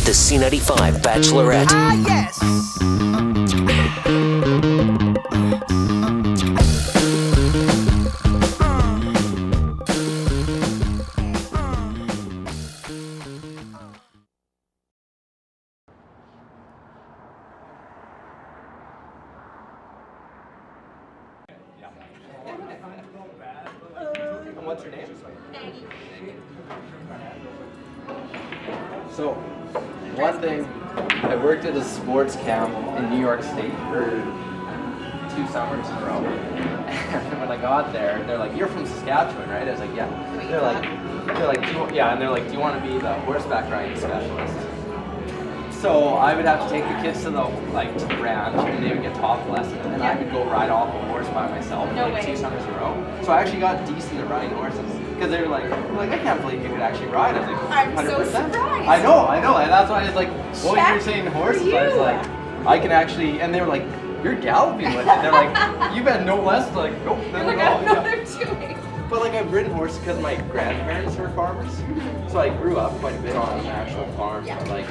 the C95 Bachelorette. Ah, yes! What's your name? Maggie. So, one thing, I worked at a sports camp in New York State for 2 summers in a row. And when I got there, they're like, "You're from Saskatchewan, right?" I was like, "Yeah." They're like, "Yeah," and they're like, "Do you want to be the horseback riding specialist?" So I would have to take the kids to the ranch, and they would get taught lessons, and I would go ride off a horse by myself No for like way. 2 summers in a row. So I actually got decent at riding horses because they were like, "I can't believe you could actually ride." I was like, I'm so 100%. surprised. I know, and that's why I was like, "Well, Check you're saying horses." for I was you. like, "I can actually," and they were like, "You're galloping with it." They're like, "You've had no lessons." Like, "Nope, You're none like, at all." I know they're doing. But like I've ridden horses because my grandparents were farmers, so I grew up quite a bit on an actual farm. Yeah. So, like,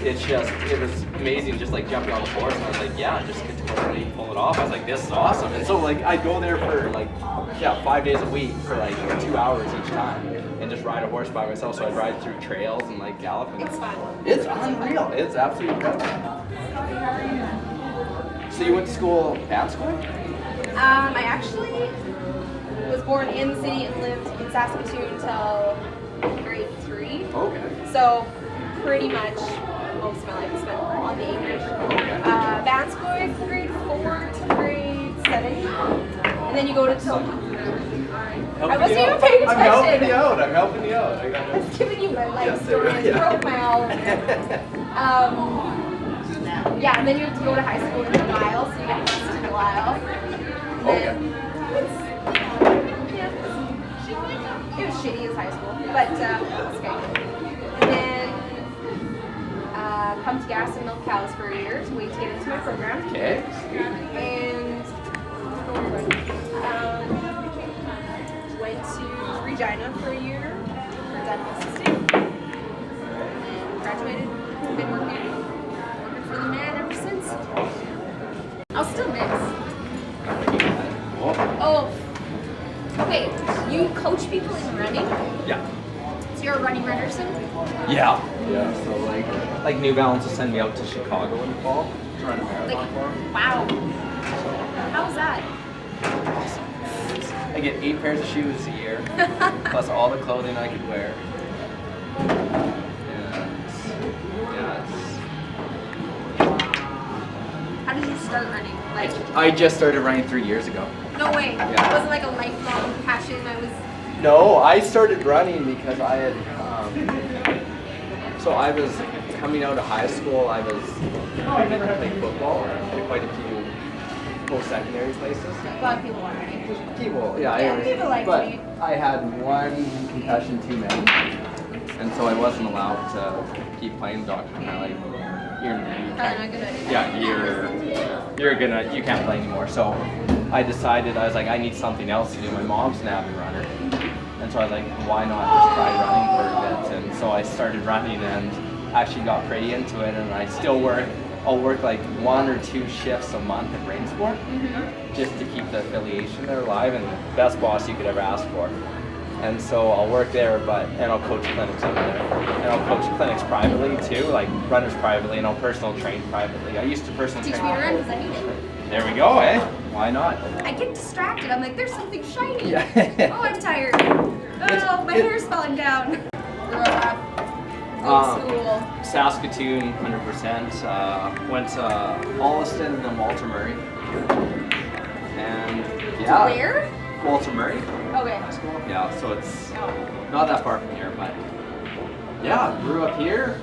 it was amazing just like jumping on the horse, and I was like, yeah, I just could totally pull it off. I was like, this is awesome. And so like I'd go there for like 5 days a week for like 2 hours each time and just ride a horse by myself. So I'd ride through trails and like gallop. And It's fun. it's unreal. It's absolutely incredible. So you went to school, band school? I actually was born in the city and lived in Saskatoon until grade 3. Okay. So pretty much most of my life spent on the English. Band school is grade 4 to grade 7. And then you go to I wasn't even paying I'm helping attention. you out. I'm helping you out. I got I was giving you my life Yes, story. there- I yeah. broke my all. Yeah, and then you have to go to high school in Delisle, so you get bused in Delisle. Okay. It was shitty as high school, but it's okay. And then pumped gas and milk cows for a year to wait to get into my program. Okay. And went to Regina for a year for dental assisting. And graduated. Been working for the man ever since. I'll still mix. Oh, okay. You coach people in running? Yeah. So you're a running runnerson? Yeah. Yeah. So like New Balance will send me out to Chicago in the fall to run a marathon for them. Wow. How's that? I get 8 pairs of shoes a year, plus all the clothing I could wear. How did you start running? Like, I just started running 3 years ago. no way. Yeah. It wasn't like a lifelong passion. No, I started running because I had, so I was coming out of high school, I was playing football at quite a few post-secondary places. A lot of people want running. People, People like but me. I had 1 concussion too many, and so I wasn't allowed to keep playing. Doctor kind of like, you're Probably not good. you can't play anymore. So I decided, I was like, I need something else to do. My mom's an avid runner, and so I was like, why not just try running for a bit? And so I started running and actually got pretty into it, and I still work. I'll work like 1 or 2 shifts a month at Rainsport just to keep the affiliation there alive, and best boss you could ever ask for. And so I'll work there, and I'll coach clinics over there. And I'll coach clinics privately too, like runners privately, and I'll personal train privately. I used to personal Teach train. me to run because I need it. There we go, eh? Why not? I get distracted. I'm like, there's something shiny. Yeah. Oh, I'm tired. Oh, my hair's falling down. Grow up. Go to school. Saskatoon, 100%. Went to Holliston and then Walter Murray. And yeah. Where? Walter Murray. Okay. Yeah, so it's not that far from here, but yeah, grew up here.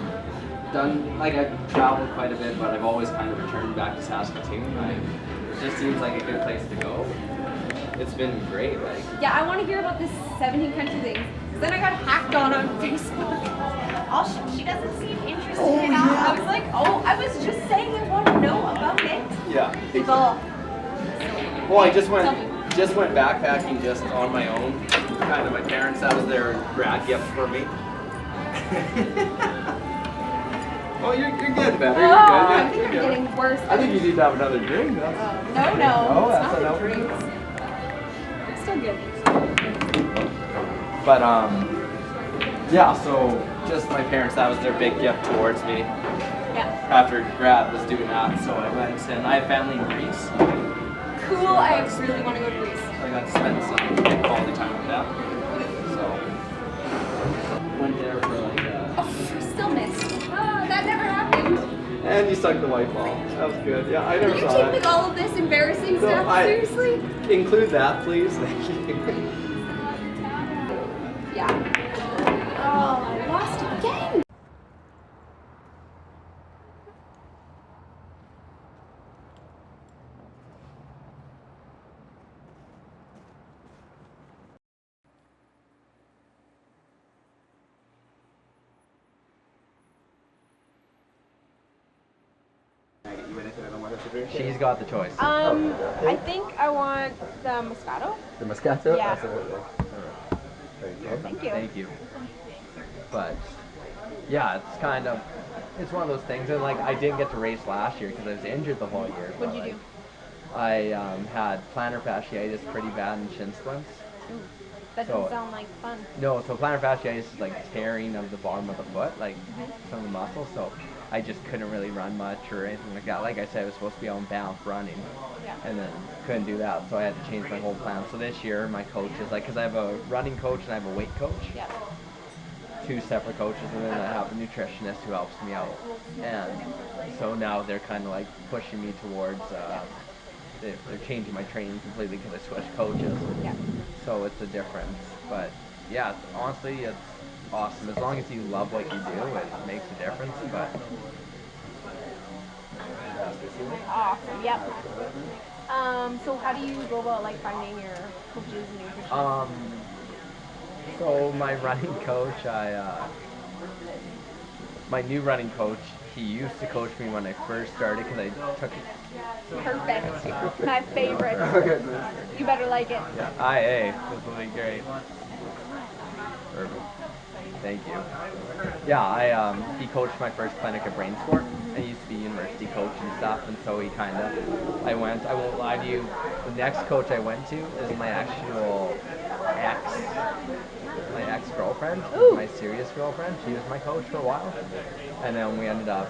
I've traveled quite a bit, but I've always kind of returned back to Saskatoon. It just seems like a good place to go. It's been great. Yeah, I want to hear about this 17 country thing. 'Cause then I got hacked on Facebook. She doesn't seem interested at all. I was like, oh, I was just saying I want to know about it. Yeah. People. Well, I just went backpacking just on my own. Kind of my parents, that was their grad gift for me. Oh, you're getting better. Oh, You're I good. think I'm You're good. getting worse. I think you need to have another drink. No, That's, it's that's not enough. the drinks. It's still good. But yeah. So just my parents, that was their big gift towards me. Yeah. After grad was doing that, so I went and I have family in Greece. Cool. I really want to go to Greece. So I got to spend some good quality time with them. So went there for like. Oh, still missed. Oh, that never happened. And you sucked the white ball. That was good. Yeah, I never Can you saw take that. like all of this embarrassing No, stuff seriously? Include that, please. Thank you. Yeah. Oh, I lost again. She's got the choice. I think I want the Moscato. The Moscato? Yeah. Absolutely. All right. There you go. Thank you. Thank you. But yeah, it's one of those things. And like I didn't get to race last year because I was injured the whole year. What'd you but, do? I had plantar fasciitis pretty bad and shin splints. Ooh, that So- doesn't sound like fun. No, so plantar fasciitis is like tearing of the bottom of the foot, like some of the muscles. So I just couldn't really run much or anything like that. Like I said, I was supposed to be on balance running, Yeah. and then couldn't do that. So I had to change my whole plan. So this year, my coach is like, because I have a running coach and I have a weight coach, Yeah. 2 separate coaches, and then I have a nutritionist who helps me out. And so now they're kind of like pushing me towards. They're changing my training completely because I switched coaches. Yeah. So it's a difference. But yeah, honestly, it's awesome. As long as you love what you do, it makes a difference. But Awesome. Yep. So how do you go about like finding your coaches and nutritionists? So my running coach, my new running coach, he used to coach me when I first started because I took. Perfect. My favorite. You better like it. Yeah, IA. This will be great. Perfect. Thank you. Yeah, he coached my first clinic at Brain Sport. I used to be a university coach and stuff, and so he I won't lie to you, the next coach I went to is my actual ex-girlfriend, Ooh. my serious girlfriend. She was my coach for a while, and then we ended up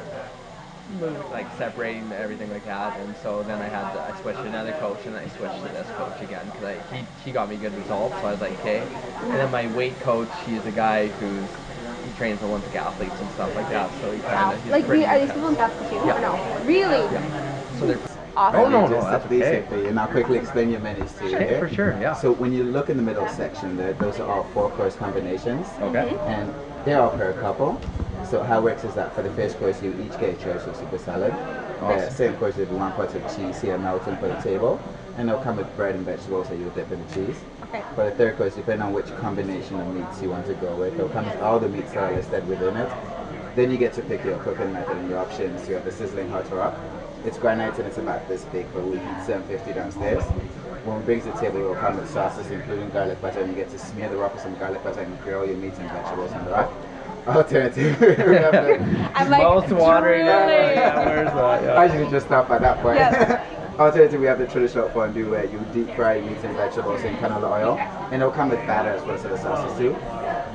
separating and everything like that, and so then I switched to another coach, and then I switched to this coach again because he got me good results, so I was like, okay. And then my weight coach, he's a guy he trains Olympic athletes and stuff like that, so he Wow. kind of Like, are these people in basketball too? Yeah. Or no? Really? Yeah. So they're Awesome. Oh, no, Just that's okay. basically, and I'll quickly explain your menus to you Okay, here. for sure, yeah. So when you look in the middle section, those are all 4-course combinations. Okay. And they're all per couple. So how it works is that for the first course, you each get a choice of super salad. Awesome. The second course, you have 1 pot of cheese here melting for the table. And they'll come with bread and vegetables that you dip in the cheese. Okay. For the third course, depending on which combination of meats you want to go with, they'll come with all the meats that are listed within it. Then you get to pick your cooking method and your options. You have the sizzling hot rock. It's granite and it's about this big, but we heat 750 downstairs. When we bring it to the table, it will come with sauces, including garlic butter, and you get to smear the rock with some garlic butter and grill your meats and vegetables on the rock. Alternative, we have the, I'm like, Mouth watering. drooling. Where's that? I should just stop at that point. Yes. Alternative, we have the traditional fondue where you deep fry meats and vegetables in canola oil, and it'll come with batter as well as the sauces too.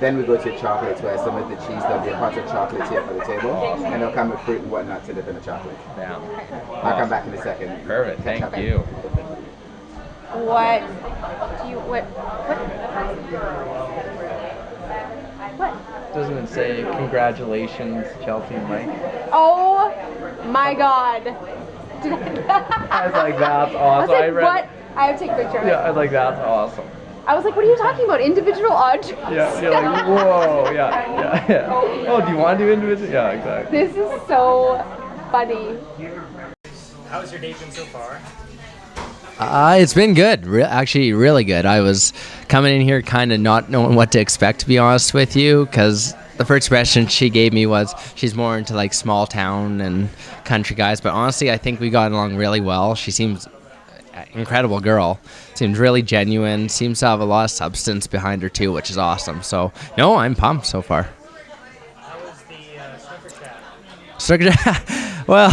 Then we go to chocolates where some of the cheese, there'll be a pot of chocolate here for the table, and it'll come with fruit and whatnot to dip in the chocolate. Yeah. I'll come back in a second. Perfect. Thank Okay. you. What? What? Doesn't it say congratulations, Chelsea and Mike? Oh my God. I was like, that's I awesome. was like, what? I have to take a picture of it. Yeah, I was like, that's awesome. I was like, what are you talking about? Individual objects? Yeah, you're like, whoa, yeah. Oh, do you want to do individual? Yeah, exactly. This is so funny. How's your day been so far? It's been good. Actually, really good. I was coming in here kind of not knowing what to expect, to be honest with you, because the first impression she gave me was she's more into like small town and country guys. But honestly, I think we got along really well. She seems an incredible girl. Seems really genuine. Seems to have a lot of substance behind her too, which is awesome. So, no, I'm pumped so far. How was the snooker chat? Well,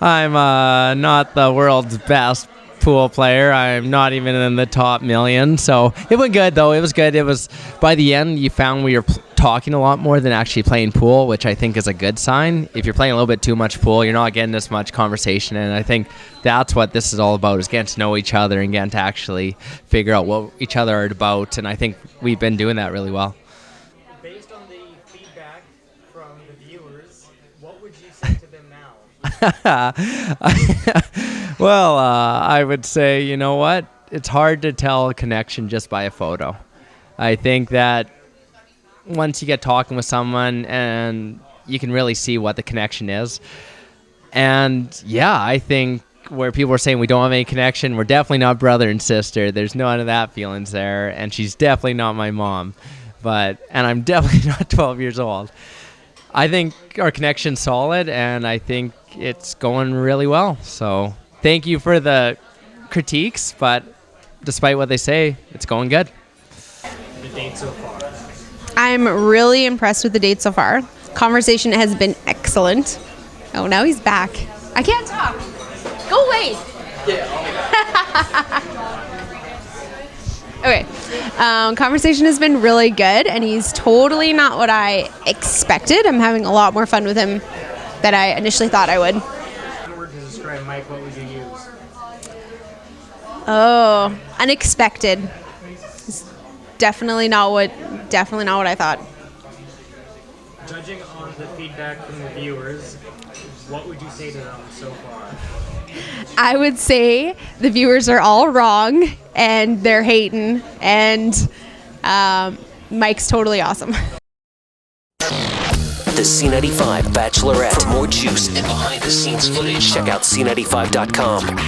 I'm not the world's best pool player. I'm not even in the top million. So it went good, though. It was good. It was, by the end, you found we were talking a lot more than actually playing pool, which I think is a good sign. If you're playing a little bit too much pool, you're not getting as much conversation. And I think that's what this is all about, is getting to know each other and getting to actually figure out what each other are about. And I think we've been doing that really well. Based on the feedback from the viewers, what would you say to them now? Well, I would say, you know what? It's hard to tell a connection just by a photo. I think that once you get talking with someone, and you can really see what the connection is. And yeah, I think where people are saying we don't have any connection, we're definitely not brother and sister. There's none of that feelings there. And she's definitely not my mom. And I'm definitely not 12 years old. I think our connection's solid, and I think it's going really well. So thank you for the critiques, but despite what they say, it's going good. The date so far. I'm really impressed with the date so far. Conversation has been excellent. Oh, now he's back. I can't talk. Go away. Okay. Conversation has been really good, and he's totally not what I expected. I'm having a lot more fun with him than I initially thought I would. One word to describe Mike, what would you use? Oh, unexpected. It's definitely not what I thought. Judging on the feedback from the viewers, what would you say to them so far? I would say the viewers are all wrong, and they're hating, and Mike's totally awesome. The C95 Bachelorette. For more juice and behind-the-scenes footage, check out C95.com.